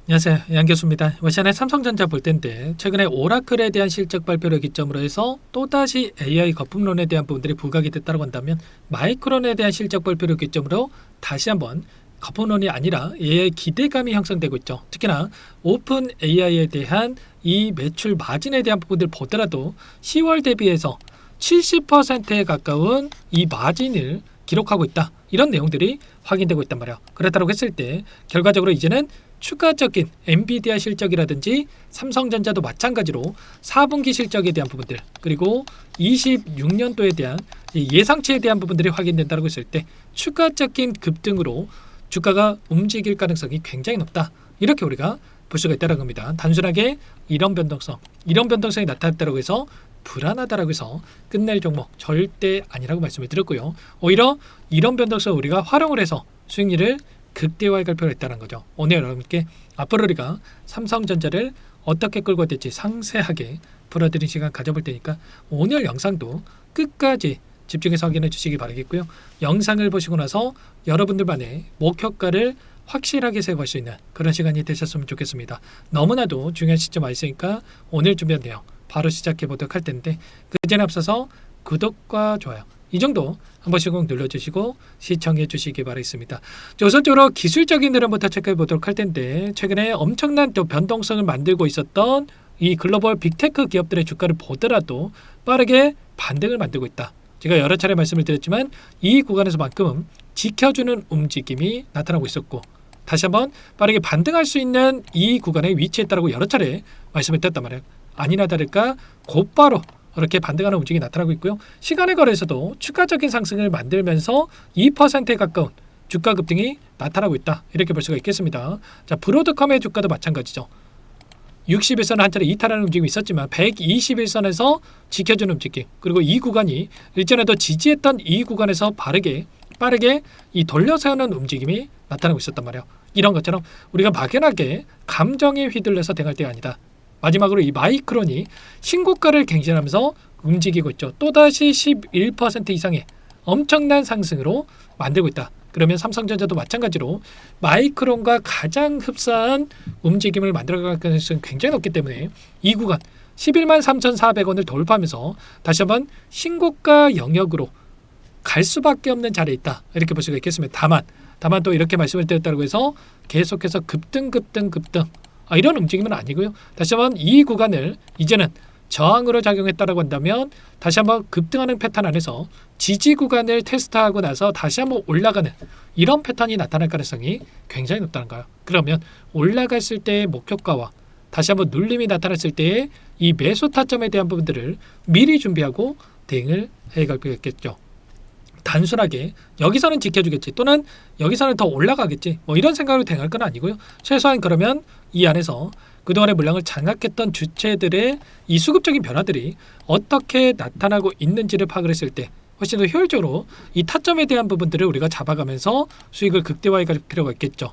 안녕하세요. 양 교수입니다. 시간에 삼성전자 볼 텐데 최근에 오라클에 대한 실적 발표를 기점으로 해서 또다시 AI 거품론에 대한 부분들이 부각이 됐다고 한다면 마이크론에 대한 실적 발표를 기점으로 다시 한번 거품론이 아니라 AI 기대감이 형성되고 있죠. 특히나 오픈 AI에 대한 이 매출 마진에 대한 부분들 보더라도 10월 대비해서 70%에 가까운 이 마진을 기록하고 있다. 이런 내용들이 확인되고 있단 말이야. 그렇다고 했을 때 결과적으로 이제는 추가적인 엔비디아 실적이라든지 삼성전자도 마찬가지로 4분기 실적에 대한 부분들 그리고 26년도에 대한 예상치에 대한 부분들이 확인된다고 했을 때 추가적인 급등으로 주가가 움직일 가능성이 굉장히 높다. 이렇게 우리가 볼 수가 있다는 겁니다. 단순하게 이런 변동성이 나타났다고 해서 불안하다라고 해서 끝낼 종목 절대 아니라고 말씀을 드렸고요. 오히려 이런 변동성을 우리가 활용을 해서 수익률을 극대화해 갈 필요가 있다는 거죠. 오늘 여러분께 앞으로 우리가 삼성전자를 어떻게 끌고 될지 상세하게 풀어드린 시간 가져볼 테니까 오늘 영상도 끝까지 집중해서 확인해 주시기 바라겠고요. 영상을 보시고 나서 여러분들만의 목표가를 확실하게 세워갈 수 있는 그런 시간이 되셨으면 좋겠습니다. 너무나도 중요한 시점 와 있으니까 오늘 준비한 내용 바로 시작해 보도록 할 텐데 그 전에 앞서서 구독과 좋아요 이 정도 한 번씩 꼭 눌러주시고 시청해 주시기 바라겠습니다. 우선적으로 기술적인 흐름부터 체크해 보도록 할 텐데 최근에 엄청난 또 변동성을 만들고 있었던 이 글로벌 빅테크 기업들의 주가를 보더라도 빠르게 반등을 만들고 있다. 제가 여러 차례 말씀을 드렸지만 이 구간에서만큼 지켜주는 움직임이 나타나고 있었고 다시 한번 빠르게 반등할 수 있는 이 구간에 위치했다고 여러 차례 말씀을 드렸단 말이에요. 아니나 다를까 곧바로 이렇게 반등하는 움직임이 나타나고 있고요. 시간의 거래에서도 추가적인 상승을 만들면서 2%에 가까운 주가 급등이 나타나고 있다. 이렇게 볼 수가 있겠습니다. 자, 브로드컴의 주가도 마찬가지죠. 60일선을 한 차례 이탈하는 움직임이 있었지만 121선에서 지켜주는 움직임 그리고 이 구간이 일전에도 지지했던 이 구간에서 빠르게 이 돌려세우는 움직임이 나타나고 있었단 말이에요. 이런 것처럼 우리가 막연하게 감정에 휘둘려서 대응할 때가 아니다. 마지막으로 이 마이크론이 신고가를 갱신하면서 움직이고 있죠. 또다시 11% 이상의 엄청난 상승으로 만들고 있다. 그러면 삼성전자도 마찬가지로 마이크론과 가장 흡사한 움직임을 만들어갈 가능성이 굉장히 높기 때문에 이 구간 11만 3,400원을 돌파하면서 다시 한번 신고가 영역으로 갈 수밖에 없는 자리에 있다. 이렇게 볼 수가 있겠습니다. 다만 또 이렇게 말씀을 드렸다고 해서 계속해서 급등 이런 움직임은 아니고요. 다시 한번 이 구간을 이제는 저항으로 작용했다고 한다면 다시 한번 급등하는 패턴 안에서 지지 구간을 테스트하고 나서 다시 한번 올라가는 이런 패턴이 나타날 가능성이 굉장히 높다는 거예요. 그러면 올라갔을 때의 목표가와 다시 한번 눌림이 나타났을 때의 이 매수 타점에 대한 부분들을 미리 준비하고 대응을 해갈 필요가 있겠죠. 단순하게 여기서는 지켜주겠지 또는 여기서는 더 올라가겠지 이런 생각으로 대응할 건 아니고요. 최소한 그러면 이 안에서 그동안의 물량을 장악했던 주체들의 이 수급적인 변화들이 어떻게 나타나고 있는지를 파악을 했을 때 훨씬 더 효율적으로 이 타점에 대한 부분들을 우리가 잡아가면서 수익을 극대화해 갈 필요가 있겠죠.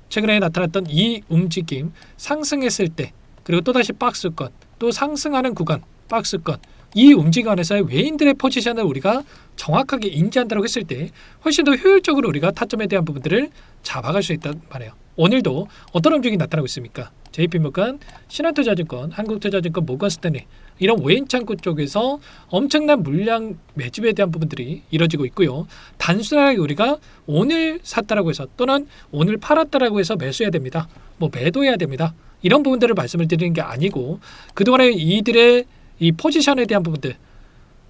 최근에 나타났던 이 움직임 상승했을 때 그리고 또다시 박스권 또 상승하는 구간 박스권 이 움직임 안에서의 외인들의 포지션을 우리가 정확하게 인지한다고 했을 때 훨씬 더 효율적으로 우리가 타점에 대한 부분들을 잡아갈 수 있단 말이에요. 오늘도 어떤 움직임이 나타나고 있습니까? JP모건, 신한투자증권, 한국투자증권, 모건스탠리 이런 외인 창구 쪽에서 엄청난 물량 매집에 대한 부분들이 이루어지고 있고요. 단순하게 우리가 오늘 샀다라고 해서 또는 오늘 팔았다라고 해서 매수해야 됩니다. 매도해야 됩니다. 이런 부분들을 말씀을 드리는 게 아니고 그동안에 이들의 이 포지션에 대한 부분들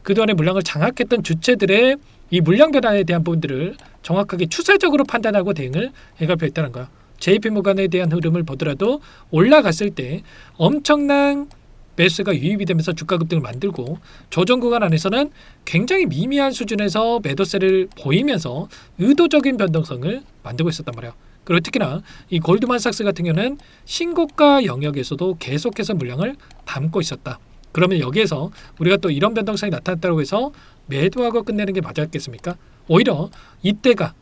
그동안에 물량을 장악했던 주체들의 이 물량 변화에 대한 부분들을 정확하게 추세적으로 판단하고 대응을 해갈 필요가 있다는 거예요. JP모건에 대한 흐름을 보더라도 올라갔을 때 엄청난 매수가 유입이 되면서 주가 급등을 만들고 조정 구간 안에서는 굉장히 미미한 수준에서 매도세를 보이면서 의도적인 변동성을 만들고 있었단 말이에요. 그리고 특히나 이 골드만삭스 같은 경우는 신고가 영역에서도 계속해서 물량을 담고 있었다. 그러면 여기에서 우리가 또 이런 변동성이 나타났다고 해서 매도하고 끝내는 게 맞았겠습니까? 오히려 이때가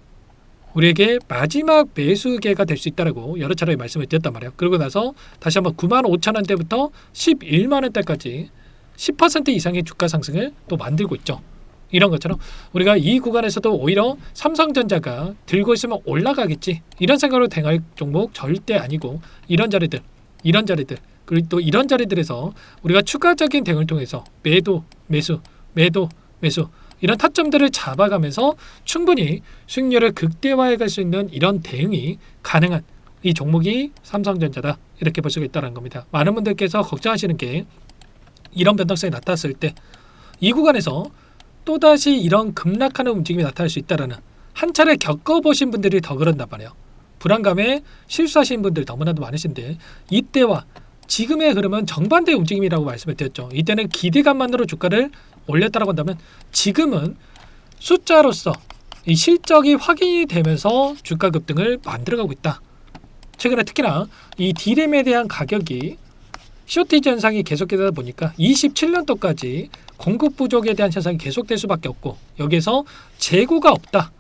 우리에게 마지막 매수계가 될 수 있다고 여러 차례 말씀을 드렸단 말이에요. 그러고 나서 다시 한번 95,000원대부터 11만원대까지 10% 이상의 주가 상승을 또 만들고 있죠. 이런 것처럼 우리가 이 구간에서도 오히려 삼성전자가 들고 있으면 올라가겠지 이런 생각으로 대응할 종목 절대 아니고 이런 자리들 그리고 또 이런 자리들에서 우리가 추가적인 대응을 통해서 매도 매수 이런 타점들을 잡아가면서 충분히 수익률을 극대화해 갈 수 있는 이런 대응이 가능한 이 종목이 삼성전자다 이렇게 볼 수가 있다는 겁니다. 많은 분들께서 걱정하시는 게 이런 변동성이 나타났을 때 이 구간에서 또다시 이런 급락하는 움직임이 나타날 수 있다라는 한 차례 겪어보신 분들이 더 그런단 말이에요. 불안감에 실수하신 분들 너무나도 많으신데 이때와 지금의 흐름은 정반대의 움직임이라고 말씀을 드렸죠. 이때는 기대감만으로 주가를 올렸다라고 한다면 지금은 숫자로서 이 실적이 확인이 되면서 주가 급등을 만들어가고 있다. 최근에 특히나 이 D램에 대한 가격이 쇼티지 현상이 계속되다 보니까 27년도까지 공급 부족에 대한 현상이 계속될 수밖에 없고 여기에서 재고가 없다.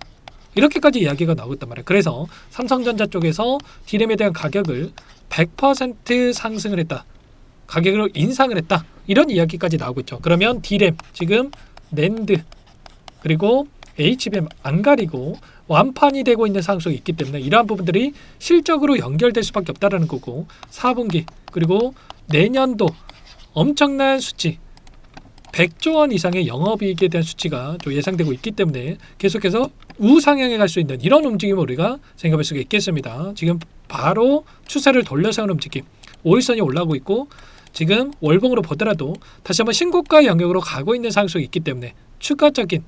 이렇게까지 이야기가 나오고 있단 말이에요. 그래서 삼성전자 쪽에서 D램에 대한 가격을 100% 상승을 했다. 가격을 인상을 했다. 이런 이야기까지 나오고 있죠. 그러면 D램, 지금 낸드, 그리고 HBM 안 가리고 완판이 되고 있는 상황이 있기 때문에 이러한 부분들이 실적으로 연결될 수밖에 없다라는 거고 4분기 그리고 내년도 엄청난 수치 100조 원 이상의 영업이익에 대한 수치가 좀 예상되고 있기 때문에 계속해서 우상향해 갈 수 있는 이런 움직임을 우리가 생각할 수가 있겠습니다. 지금 바로 추세를 돌려세우는 움직임 5일선이 올라오고 있고 지금 월봉으로 보더라도 다시 한번 신고가 영역으로 가고 있는 상황이 있기 때문에 추가적인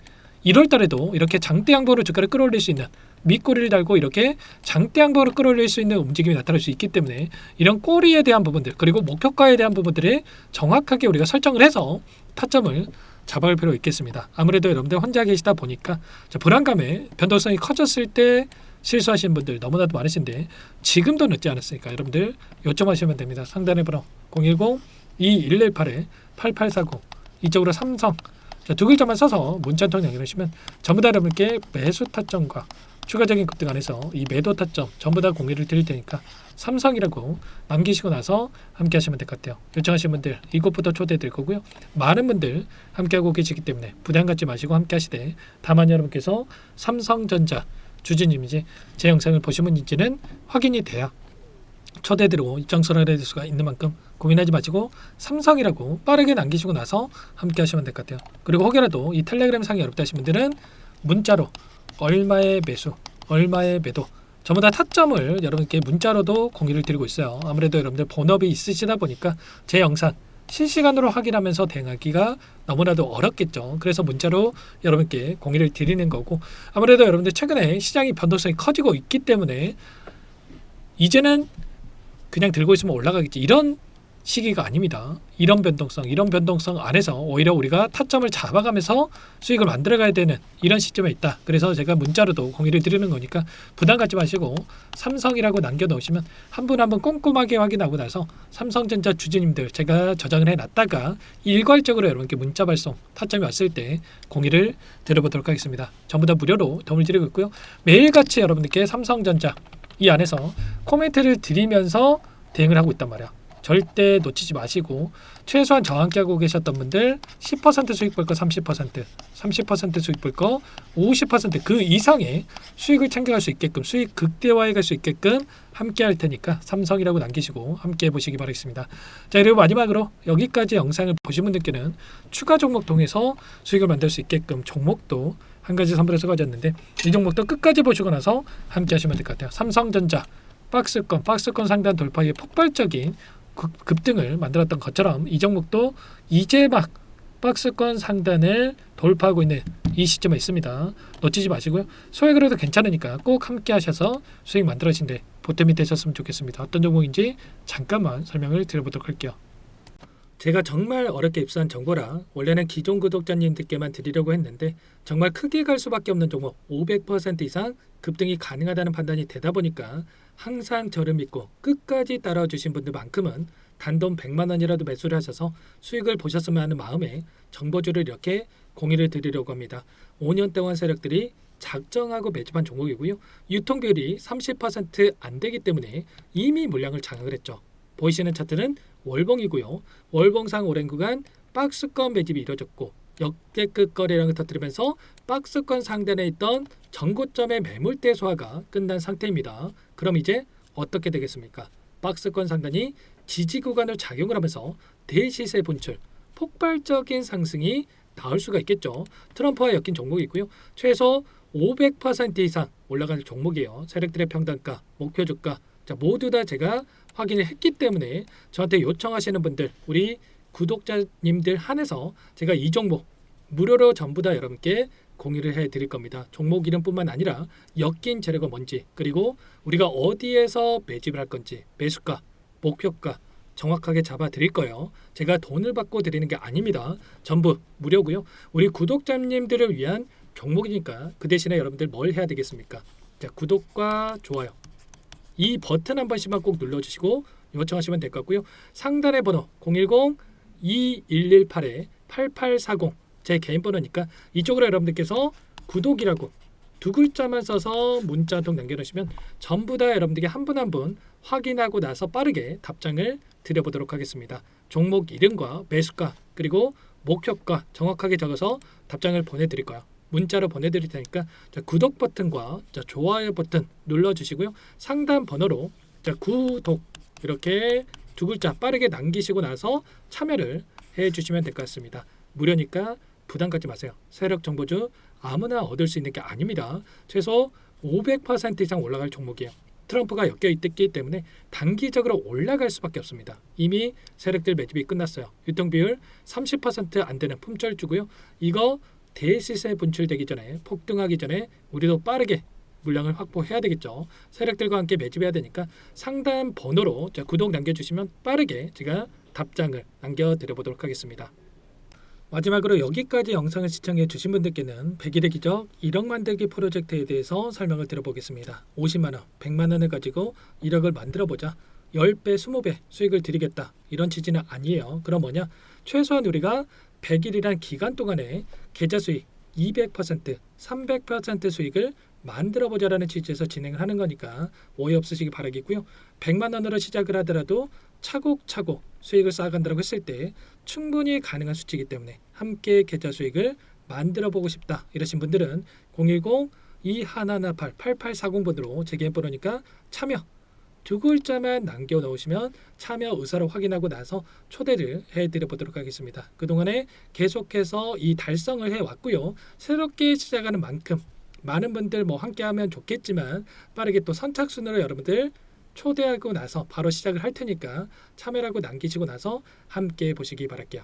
1월 달에도 이렇게 장대 양봉으로 주가를 끌어올릴 수 있는 밑꼬리를 달고 이렇게 장대 양봉으로 끌어올릴 수 있는 움직임이 나타날 수 있기 때문에 이런 꼬리에 대한 부분들 그리고 목표가에 대한 부분들을 정확하게 우리가 설정을 해서 타점을 잡아갈 필요가 있겠습니다. 아무래도 여러분들 혼자 계시다 보니까 불안감에 변동성이 커졌을 때 실수하시는 분들 너무나도 많으신데 지금도 늦지 않았으니까 여러분들 요청하시면 됩니다. 상단에 번호 010-2118-8840 이쪽으로 삼성 두 글자만 써서 문자 한 통 남겨주시면 전부 다 여러분께 매수 타점과 추가적인 급등 안에서 이 매도 타점 전부 다 공유를 드릴 테니까 삼성이라고 남기시고 나서 함께 하시면 될 것 같아요. 요청하신 분들 이곳부터 초대해 드릴 거고요. 많은 분들 함께하고 계시기 때문에 부담 갖지 마시고 함께 하시되 다만 여러분께서 삼성전자 주주님인지 제 영상을 보신 분인지는 확인이 돼야 초대드리고 입장서를 해드릴 수가 있는 만큼 고민하지 마시고 삼성이라고 빠르게 남기시고 나서 함께 하시면 될 것 같아요. 그리고 혹여라도 이 텔레그램 상이 어렵다 하신 분들은 문자로 얼마의 매수, 얼마의 매도 전부 다 타점을 여러분께 문자로도 공유를 드리고 있어요. 아무래도 여러분들 본업이 있으시다 보니까 제 영상 실시간으로 확인하면서 대응하기가 너무나도 어렵겠죠. 그래서 문자로 여러분께 공유를 드리는 거고 아무래도 여러분들 최근에 시장이 변동성이 커지고 있기 때문에 이제는 그냥 들고 있으면 올라가겠지 이런 시기가 아닙니다. 이런 변동성 안에서 오히려 우리가 타점을 잡아가면서 수익을 만들어가야 되는 이런 시점에 있다. 그래서 제가 문자로도 공유를 드리는 거니까 부담 갖지 마시고 삼성이라고 남겨놓으시면 한 분 한 분 꼼꼼하게 확인하고 나서 삼성전자 주주님들 제가 저장을 해놨다가 일괄적으로 여러분께 문자 발송 타점이 왔을 때 공유를 드려보도록 하겠습니다. 전부 다 무료로 도움을 드리고 있고요. 매일같이 여러분들께 삼성전자 이 안에서 코멘트를 드리면서 대응을 하고 있단 말이야. 절대 놓치지 마시고 최소한 저항기 하고 계셨던 분들 10% 수익 볼 거 30% 수익 볼 거 50% 이상의 수익을 챙겨갈 수 있게끔 수익 극대화해 갈 수 있게끔 함께 할 테니까 삼성이라고 남기시고 함께 해보시기 바라겠습니다. 자 그리고 마지막으로 여기까지 영상을 보신 분들께는 추가 종목 통해서 수익을 만들 수 있게끔 종목도 한 가지 선물해서 가졌는데 이 종목도 끝까지 보시고 나서 함께 하시면 될 것 같아요. 삼성전자 박스권 상단 돌파의 폭발적인 급등을 만들었던 것처럼 이 종목도 이제 막 박스권 상단을 돌파하고 있는 이 시점에 있습니다. 놓치지 마시고요. 소액으로도 괜찮으니까 꼭 함께 하셔서 수익 만들어지는데 보탬이 되셨으면 좋겠습니다. 어떤 종목인지 잠깐만 설명을 드려보도록 할게요. 제가 정말 어렵게 입수한 정보라 원래는 기존 구독자님들께만 드리려고 했는데 정말 크게 갈 수밖에 없는 종목 500% 이상 급등이 가능하다는 판단이 되다 보니까 항상 저를 믿고 끝까지 따라와 주신 분들만큼은 단돈 100만 원이라도 매수를 하셔서 수익을 보셨으면 하는 마음에 정보주를 이렇게 공유를 드리려고 합니다. 5년 동안 세력들이 작정하고 매집한 종목이고요. 유통비율이 30% 안 되기 때문에 이미 물량을 장악을 했죠. 보이시는 차트는 월봉이고요. 월봉상 오랜 구간 박스권 매집이 이루어졌고 역대급 거래량을 터뜨리면서 박스권 상단에 있던 전고점의 매물대 소화가 끝난 상태입니다. 그럼 이제 어떻게 되겠습니까? 박스권 상단이 지지 구간을 작용을 하면서 대시세 분출, 폭발적인 상승이 나올 수가 있겠죠. 트럼프와 엮인 종목이 있고요. 최소 500% 이상 올라갈 종목이에요. 세력들의 평단가, 목표 주가 모두 다 제가 확인을 했기 때문에 저한테 요청하시는 분들, 우리 구독자님들 한해서 제가 이 종목 무료로 전부 다 여러분께 공유를 해드릴 겁니다. 종목 이름뿐만 아니라 엮인 재료가 뭔지, 그리고 우리가 어디에서 매집을 할 건지, 매수가, 목표가 정확하게 잡아 드릴 거예요. 제가 돈을 받고 드리는 게 아닙니다. 전부 무료고요. 우리 구독자님들을 위한 종목이니까 그 대신에 여러분들 뭘 해야 되겠습니까? 자, 구독과 좋아요 이 버튼 한 번씩만 꼭 눌러주시고 요청하시면 될 것 같고요. 상단의 번호 010-2118-8840 제 개인 번호니까 이쪽으로 여러분들께서 구독이라고 두 글자만 써서 문자 한 통 남겨놓으시면 전부 다 여러분들께 한 분 한 분 확인하고 나서 빠르게 답장을 드려보도록 하겠습니다. 종목 이름과 매수가 그리고 목표가 정확하게 적어서 답장을 보내드릴 거예요. 문자로 보내드릴 테니까 구독 버튼과 좋아요 버튼 눌러주시고요. 상단 번호로 구독 이렇게 두 글자 빠르게 남기시고 나서 참여를 해주시면 될 것 같습니다. 무료니까 부담 갖지 마세요. 세력 정보주 아무나 얻을 수 있는 게 아닙니다. 최소 500% 이상 올라갈 종목이에요. 트럼프가 엮여 있기 때문에 단기적으로 올라갈 수밖에 없습니다. 이미 세력들 매집이 끝났어요. 유통비율 30% 안 되는 품절주고요. 이거 대시세 분출되기 전에 폭등하기 전에 우리도 빠르게 물량을 확보해야 되겠죠. 세력들과 함께 매집해야 되니까 상단 번호로 구독 남겨주시면 빠르게 제가 답장을 남겨드려보도록 하겠습니다. 마지막으로 여기까지 영상을 시청해 주신 분들께는 100일의 기적 1억 만들기 프로젝트에 대해서 설명을 드려보겠습니다. 50만원, 100만원을 가지고 1억을 만들어보자. 10배, 20배 수익을 드리겠다. 이런 취지는 아니에요. 그럼 뭐냐? 최소한 우리가 100일이란 기간 동안에 계좌 수익 200%, 300% 수익을 만들어보자라는 취지에서 진행을 하는 거니까 오해 없으시기 바라겠고요. 100만 원으로 시작을 하더라도 차곡차곡 수익을 쌓아간다고 했을 때 충분히 가능한 수치이기 때문에 함께 계좌 수익을 만들어보고 싶다 이러신 분들은 010-2118-8840번으로 제 개인 번호니까 참여 두 글자만 남겨놓으시면 참여 의사를 확인하고 나서 초대를 해드려보도록 하겠습니다. 그동안에 계속해서 이 달성을 해왔고요. 새롭게 시작하는 만큼 많은 분들 함께하면 좋겠지만 빠르게 또 선착순으로 여러분들 초대하고 나서 바로 시작을 할 테니까 참여라고 남기시고 나서 함께 보시기 바랄게요.